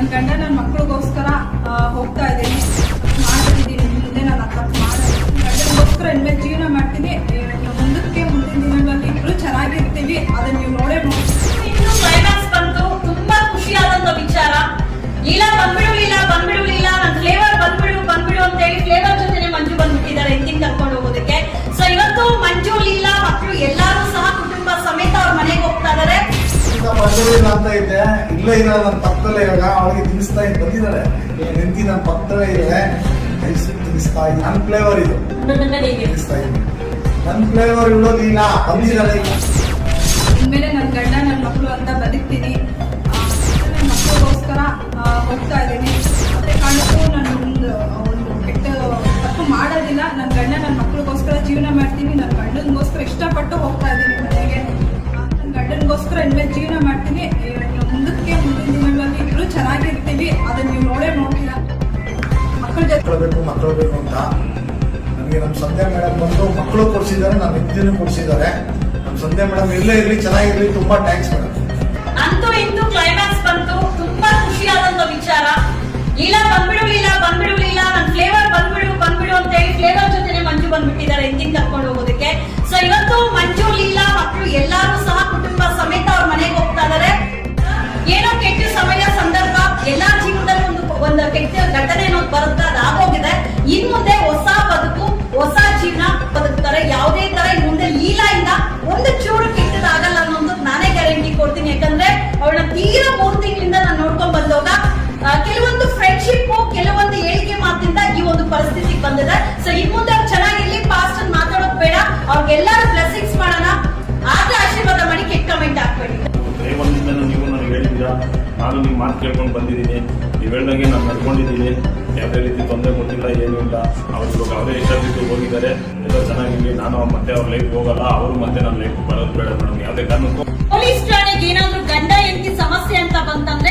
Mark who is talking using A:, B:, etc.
A: ನನ್ನ ಗಂಡ ನನ್ನ ಮಕ್ಕಳಿಗೋಸ್ಕರ ಹೋಗ್ತಾ ಇದ್ದೀನಿ, ಮಾಡಿದ್ದೀನಿ. ಮುಂದೆ ನಾನು ತಪ್ಪು ಮಾಡೋದು ಗಂಡನಿಗೋಸ್ಕರ ಇನ್ಮೇಲೆ ಜೀವನ ಮಾಡ್ತೀನಿ. ಮುಂದಿನ ದಿನಗಳಲ್ಲಿ ಇಬ್ರು ಚೆನ್ನಾಗಿರ್ತೀವಿ. ಅದನ್ನ ನೀವು ನೋಡೇ ನೋಡಿ.
B: ಇನ್ನು ಕ್ಲೈಮ್ಯಾಕ್ಸ್ ಬಂತು. ತುಂಬಾ ಖುಷಿಯಾದಂತ ವಿಚಾರ. ಲೀಲಾ ಬಂದ್ಬಿಡು ನನ್ನ ಫ್ಲೇವರ್ ಬಂದ್ಬಿಡು ಅಂತ ಹೇಳಿ ಫ್ಲೇವರ್ ಜೊತೆನೆ ಮಂಜು ಬಂದ್ಬಿಟ್ಟಿದ್ದಾರೆ ಇಂಟಿಂಗ್ ಕರ್ಕೊಂಡು ಹೋಗೋದಕ್ಕೆ. ಸೊ ಇವತ್ತು ಮಂಜು ಲೀಲಾ ಮಕ್ಕಳು ಎಲ್ಲರೂ ಸಹ ಕುಟುಂಬ ಸಮೇತ ಅವ್ರ ಮನೆಗೆ ಹೋಗ್ತಾ ಇದಾರೆ.
C: ಅಂತ ಇದ್ದೆ, ಇಲ್ಲ ನನ್ನ ಪಕ್ಕದಲ್ಲೇ ಇವಾಗ ಅವಳಿಗೆ ತಿನ್ನಿಸ್ತಾ ಬಂದಿದ್ದಾರೆ. ನಿಂತಿ ನನ್ನ ಪಕ್ಕದಲ್ಲೇ ಇದೆ, ತಿನ್ನಿಸ್ತಾ ಇದ್ದೆ. ನನ್ನ ಫ್ಲೇವರ್ ಇದು ತಿನ್ನಿಸ್ತಾ ಇದ್ದೀನಿ. ನನ್ನ ಫ್ಲೇವರ್ ಇಡೋದು ಇಲ್ಲ, ಬಂದಿದ್ದಾರೆ.
A: ಇನ್ಮೇಲೆ ನನ್ನ ಗಂಡ ನನ್ನ ಮಕ್ಕಳು ಅಂತ ಬದುಕ್ತೀನಿ. ನನ್ನ ಮಕ್ಕಳಿಗೋಸ್ಕರ ಹೋಗ್ತಾ ಇದ್ದೀನಿ. ಅದೇ ಕಾರಣಕ್ಕೂ ನಾನು ಒಂದು ಕೆಟ್ಟ ತಪ್ಪು ಮಾಡೋದಿಲ್ಲ. ನನ್ನ ಗಂಡ ನನ್ನ ಮಕ್ಕಳಿಗೋಸ್ಕರ ಜೀವನ ಮಾಡ್ತೀನಿ. ನನ್ನ ಗಂಡನಿಗೋಸ್ಕರ ಇಷ್ಟಪಟ್ಟು ಹೋಗ್ತಾ ಇದ್ದೀನಿ ಮನೆಗೆ. ನನ್ನ ಗಂಡನಿಗೋಸ್ಕರ ಇನ್ಮೇಲೆ ಜೀವನ ಮಾಡ್ತೀನಿ. ಮುಂದಿನ ದಿನಗಳಲ್ಲಿ ಇಬ್ರು ಚೆನ್ನಾಗಿರ್ತೀವಿ. ಅದನ್ನ ನೀವು ನೋಡೇ ನೋಡಿಲ್ಲ. ಮಕ್ಕಳ ಜೊತೆ
C: ಮಕ್ಕಳು ಬೇಕು ಅಂತ ನನಗೆ ನಮ್ಮ ಸಂಧ್ಯಾ ಮೇಡಮ್ ಬಂದು ಮಕ್ಕಳು ಕೊಡಿಸಿದ್ದಾರೆ, ನನ್ನ ಹೆಂಡತಿನೂ ಕೊಡಿಸಿದ್ದಾರೆ. ನಮ್ಮ ಸಂಧ್ಯಾ ಮೇಡಮ್ ಇಲ್ಲೇ ಇರಲಿ, ಚೆನ್ನಾಗಿರ್ಲಿ. ತುಂಬಾ ಥ್ಯಾಂಕ್ಸ್ ಮೇಡಮ್.
B: ಅಂತೂ ಇಂತೂ ಕ್ಲೈಮ್ಯಾಕ್ಸ್ ಬಂತು. ತುಂಬಾ ಖುಷಿಯಾದಂತ ವಿಚಾರ. ಲೀಲಾ ಬಂದ್ಬಿಡು ನನ್ನ ಫ್ಲೇವರ್ ಬಂದ್ಬಿಡು ಅಂತ ಹೇಳಿ ಫ್ಲೇವರ್ ಜೊತೆನೆ ಮಂಜು ಬಂದ್ಬಿಟ್ಟಿದ್ದಾರೆ ಇಂಟಿಂಗ್ ಕರ್ಕೊಂಡು ಹೋಗೋದಕ್ಕೆ. ಸೊ ಇವತ್ತು ಮಂಜು ಲೀಲಾ ಮಕ್ಕಳು ಎಲ್ಲರೂ ಸಹ ಕುಟುಂಬ ಸಮೇತ ಅವ್ರ ಮನೆಗೆ ಹೋಗ್ತಾ ಇದಾರೆ. ಏನೋ ಕೆಟ್ಟ ಸಮಯ ಸಂದರ್ಭ ಎಲ್ಲಾ ಜೀವನದಲ್ಲಿ ಒಂದು ಕೆಟ್ಟ ಘಟನೆ ಅನ್ನೋದು ಬರುತ್ತೆ, ಅದಾಗೋಗಿದೆ. ಇನ್ ಮುಂದೆ ಹೊಸ ಬದುಕು, ಹೊಸ ಜೀವನ ಬದುಕ್ತಾರೆ. ಯಾವುದೇ ತರ ಮುಂದೆ ಲೀಲಾ ಇಂದ ಒಂದು ಚೂರು ಕೆಟ್ಟದಾಗಲ್ಲ ಅನ್ನೋದು ನಾನೇ ಗ್ಯಾರಂಟಿ ಕೊಡ್ತೀನಿ. ಯಾಕಂದ್ರೆ ಅವಳನ್ನ ತೀರಾ 3 ತಿಂಗಳಿಂದ ನಾನು ನೋಡ್ಕೊಂಡ್ ಬಂದವಾಗ ಕೆಲವೊಂದು ಫ್ರೆಂಡ್ಶಿಪ್, ಕೆಲವೊಂದು ಹೇಳಿಕೆ ಮಾತಿಂದ ಈ ಒಂದು ಪರಿಸ್ಥಿತಿಗೆ ಬಂದಿದೆ. ಸೊ ಇನ್ ಮುಂದೆ ಅವ್ರು ಚೆನ್ನಾಗಿರ್ಲಿ. ಪಾಸ್ಟ್ ಅಂತ ಮಾತಾಡೋದು ಬೇಡ. ಅವ್ರಿಗೆಲ್ಲರೂ ಬ್ಲೆಸ್ಸಿಂಗ್ಸ್ ಮಾಡೋಣ. ಆದ್ರೆ ಆಶೀರ್ವಾದ ಮಾಡಿ ಕೆಟ್ಟ ಕಮೆಂಟ್ ಹಾಕ್ಬೇಡಿ.
D: ನೀವು ನನಗೆ ಹೇಳಿದ್ದೀರಾ, ನಾನು ನಿಮ್ಮ ಮಾತು ಕೇಳ್ಕೊಂಡು ಬಂದಿದ್ದೀನಿ. ನೀವು ಹೇಳ್ದಂಗೆ ನಾನು ನಡ್ಕೊಂಡಿದ್ದೀನಿ. ಯಾವುದೇ ರೀತಿ ತೊಂದರೆ ಕೊಟ್ಟಿಲ್ಲ, ಏನೂ ಇಲ್ಲ. ಅವ್ರು ಅವರೇ ಇಷ್ಟದಿದ್ದು ಹೋಗಿದ್ದಾರೆ. ಎಲ್ಲ ಚೆನ್ನಾಗಿರ್ಲಿ. ನಾನು ಮತ್ತೆ ಅವ್ರ ಲೈಫ್ ಹೋಗಲ್ಲ, ಅವರು ಮತ್ತೆ ನನ್ನ ಲೈಫ್ ಬರೋದು ಬೇಡ ಮೇಡಮ್. ಯಾವುದೇ ಕಾರಣಕ್ಕೂ
B: ಪೊಲೀಸ್ ಠಾಣೆಗೆ ಏನಾದ್ರು ಗಂಡ ಹೆಂಡತಿ ಸಮಸ್ಯೆ ಅಂತ ಬಂತಂದ್ರೆ